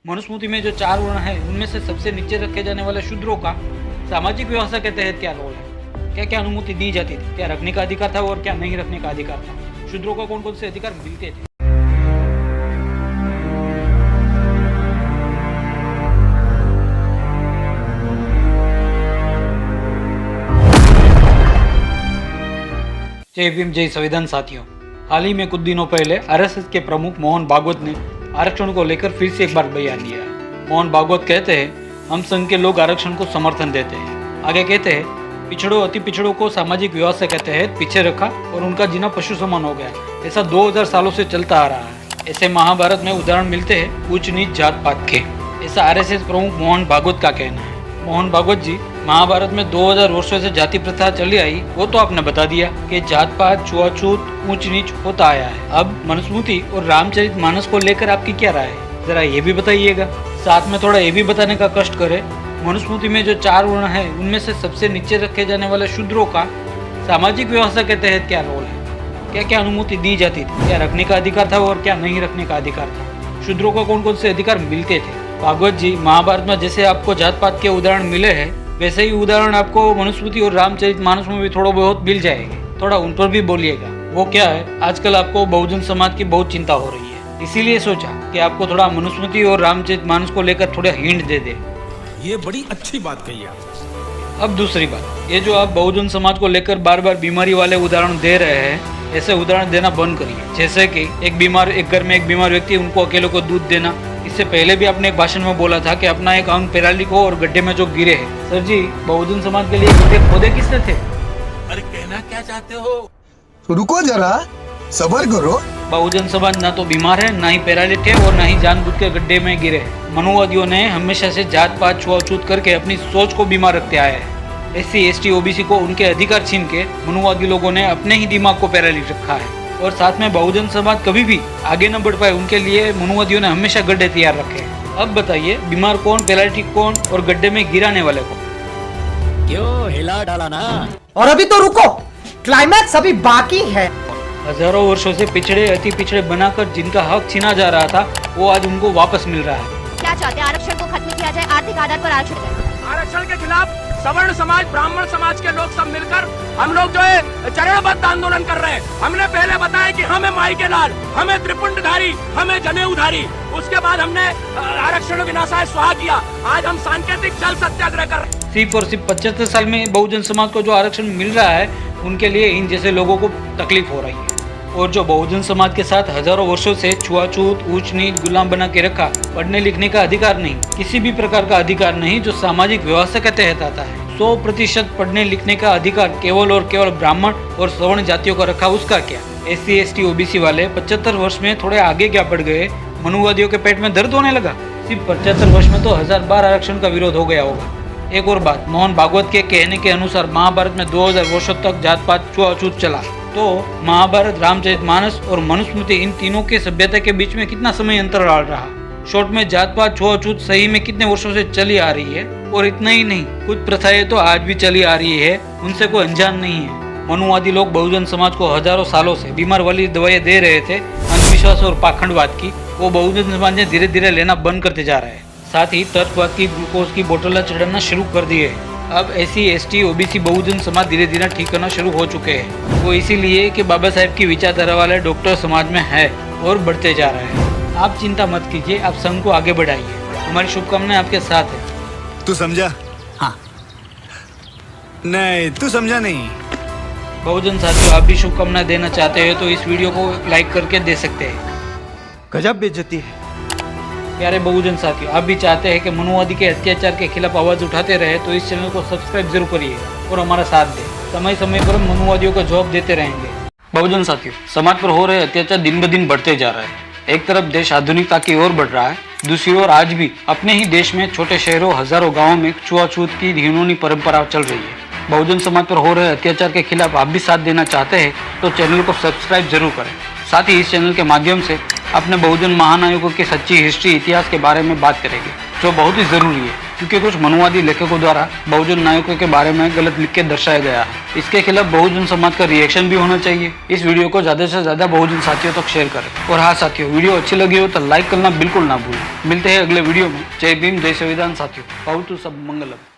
मनुस्मृति में जो 4 वर्ण है उनमें से सबसे नीचे रखे जाने वाले शूद्रों का सामाजिक व्यवस्था के तहत क्या रोल है, क्या क्या अनुमति दी जाती थी, क्या रखने का अधिकार था और क्या नहीं रखने का अधिकार था, शूद्रों को कौन कौन से अधिकार मिलते थे। जय भीम, जय संविधान साथियों। हाल ही में कुछ दिनों पहले आरएसएस के प्रमुख मोहन भागवत ने आरक्षण को लेकर फिर से एक बार बयान दिया है। मोहन भागवत कहते हैं, हम संघ के लोग आरक्षण को समर्थन देते हैं। आगे कहते हैं, पिछड़ों अति पिछड़ों को सामाजिक व्यवस्था के तहत पीछे रखा और उनका जीना पशु समान हो गया। ऐसा 2000 सालों से चलता आ रहा है। ऐसे महाभारत में उदाहरण मिलते हैं ऊंच नीच जात पात के। ऐसा आरएसएस प्रमुख मोहन भागवत का कहना है। मोहन भागवत जी, महाभारत में 2000 वर्षों से जाति प्रथा चली आई, वो तो आपने बता दिया कि जात पात छुआछूत ऊंच नीच होता आया है। अब मनुस्मृति और रामचरितमानस को लेकर आपकी क्या राय है, जरा ये भी बताइएगा। साथ में थोड़ा ये भी बताने का कष्ट करें, मनुस्मृति में जो 4 वर्ण है उनमें से सबसे नीचे रखे जाने वाले शूद्रों का सामाजिक व्यवस्था के तहत क्या रोल है, क्या क्या अनुमति दी जाती थी, क्या रखने का अधिकार था और क्या नहीं रखने का अधिकार था, शूद्रों को कौन कौन से अधिकार मिलते थे। भागवत जी, महाभारत में जैसे आपको जात पात के उदाहरण मिले हैं, वैसे ही उदाहरण आपको मनुस्मृति और रामचरितमानस में भी थोड़ा बहुत मिल जाएंगे। थोड़ा उन पर भी बोलिएगा। वो क्या है, आजकल आपको बहुजन समाज की बहुत चिंता हो रही है, इसीलिए सोचा कि आपको थोड़ा मनुस्मृति और रामचरितमानस को लेकर थोड़ा हिंट दे दे। ये बड़ी अच्छी बात कही आप। अब दूसरी बात, ये जो आप बहुजन समाज को लेकर बार बार बीमारी वाले उदाहरण दे रहे हैं, ऐसे उदाहरण देना बंद करिए। जैसे कि एक घर में एक बीमार व्यक्ति, उनको अकेले को दूध देना। इससे पहले भी आपने एक भाषण में बोला था कि अपना एक अंग पैरालिक हो और गड्ढे में जो गिरे है। सर जी, बहुजन समाज के लिए गड्ढे खोदे किसने थे? अरे कहना क्या चाहते हो? रुको जरा, सब्र करो। बहुजन समाज ना तो बीमार है, ना ही पैरालिक है और ना ही जानबूझ के गड्ढे में गिरे है। मनुवादियों ने हमेशा से जात पात छुआछूत करके अपनी सोच को बीमार रखते आए हैं। SC ST OBC को उनके अधिकार छीन के मनुवादी लोगों ने अपने ही दिमाग को पैरालिक रखा है। और साथ में बहुजन समाज कभी भी आगे न बढ़ पाए, उनके लिए मनुवादियों ने हमेशा गड्ढे तैयार रखे हैं। अब बताइए, बीमार कौन, पैरालिटिक कौन और गड्ढे में गिराने वाले कौन? क्यों हिला डाला ना? और अभी तो रुको, क्लाइमैक्स अभी बाकी है। हजारों वर्षों से पिछड़े अति पिछड़े बनाकर जिनका हक छीना जा रहा था, वो आज उनको वापस मिल रहा है। क्या चाहते हैं, आरक्षण को खत्म किया जाए, आर्थिक आधार पर आरक्षण के खिलाफ सवर्ण समाज, ब्राह्मण समाज के लोग सब मिलकर हम लोग जो है चरणबद्ध आंदोलन कर रहे हैं। हमने पहले बताया कि हमें माई के लाल, हमें त्रिपुंडधारी, हमें जनेऊधारी। उसके बाद हमने आरक्षण विनाशाय स्वाहा किया। आज हम सांकेतिक जल सत्याग्रह कर रहे हैं। सिर्फ और सिर्फ 75 साल में बहुजन समाज को जो आरक्षण मिल रहा है, उनके लिए इन जैसे लोगों को तकलीफ हो रही है। और जो बहुजन समाज के साथ हजारों वर्षों से छुआछूत ऊंच नीच गुलाम बना के रखा, पढ़ने लिखने का अधिकार नहीं, किसी भी प्रकार का अधिकार नहीं जो सामाजिक व्यवस्था के तहत आता है। 100% पढ़ने लिखने का अधिकार केवल और केवल ब्राह्मण और सवर्ण जातियों को रखा, उसका क्या? SC ST OBC वाले 75 वर्ष में थोड़े आगे क्या बढ़ गए, मनुवादियों के पेट में दर्द होने लगा। सिर्फ 75 वर्ष में तो 1000 बार आरक्षण का विरोध हो गया होगा। एक और बात, मोहन भागवत के कहने के अनुसार महाभारत में 2000 वर्षों तक जात पात छुआछूत चला, तो महाभारत, रामचरितमानस और मनुस्मृति, इन तीनों के सभ्यता के बीच में कितना समय अंतराल रहा? शॉर्ट में जात पात छुआछूत सही में कितने वर्षों से चली आ रही है। और इतना ही नहीं, कुछ प्रथाएं तो आज भी चली आ रही है, उनसे कोई अनजान नहीं है। मनुवादी लोग बहुजन समाज को हजारों सालों से बीमार वाली दवाएं दे रहे थे, अंधविश्वास और पाखंडवाद की, वो बहुजन समाज ने धीरे धीरे लेना बंद करते जा रहे हैं। साथ ही तर्कवाद की, ग्लूकोज की बोतलें चढ़ाना शुरू कर दिए है। अब SC ST OBC Bahujan Samaj धीरे धीरे ठीक करना शुरू हो चुके हैं। वो इसीलिए कि बाबा साहेब की विचारधारा वाले डॉक्टर समाज में है और बढ़ते जा रहे हैं। आप चिंता मत कीजिए, आप संघ को आगे बढ़ाइए। हमारी शुभकामनाएं आपके साथ है। तू समझा? हाँ। नहीं, तू समझा नहीं। बहुजन साथियों, आप भी शुभकामनाएं देना चाहते हैं तो इस वीडियो को लाइक करके दे सकते हैं। गजब बेइज्जती है। प्यारे बहुजन साथियों, आप भी चाहते हैं कि मनुवादी के अत्याचार के खिलाफ आवाज उठाते रहे तो इस चैनल को सब्सक्राइब जरूर करिए और हमारा साथ दें। समय समय पर हम मनुवादियों का जवाब देते रहेंगे। बहुजन साथियों, समाज पर हो रहे अत्याचार दिन ब दिन बढ़ते जा रहे हैं। एक तरफ देश आधुनिकता की ओर बढ़ रहा है, दूसरी ओर आज भी अपने ही देश में छोटे शहरों, हजारों गाँवों में छुआछूत की घिनौनी परंपरा चल रही है। बहुजन समाज पर हो रहे अत्याचार के खिलाफ आप भी साथ देना चाहते हैं तो चैनल को सब्सक्राइब जरूर करें। साथ ही इस चैनल के माध्यम से अपने बहुजन महानायकों की सच्ची हिस्ट्री, इतिहास के बारे में बात करेंगे, जो बहुत ही जरूरी है। क्योंकि कुछ मनुवादी लेखकों द्वारा बहुजन नायकों के बारे में गलत लिख के दर्शाया गया है। इसके खिलाफ बहुजन समाज का रिएक्शन भी होना चाहिए। इस वीडियो को ज्यादा से ज्यादा बहुजन साथियों तक शेयर करें। और हाँ साथियों, वीडियो अच्छी लगी हो तो लाइक करना बिल्कुल ना भूलें। मिलते हैं अगले वीडियो में। जय भीम, जय संविधान साथियों। भवतु सब मंगलम।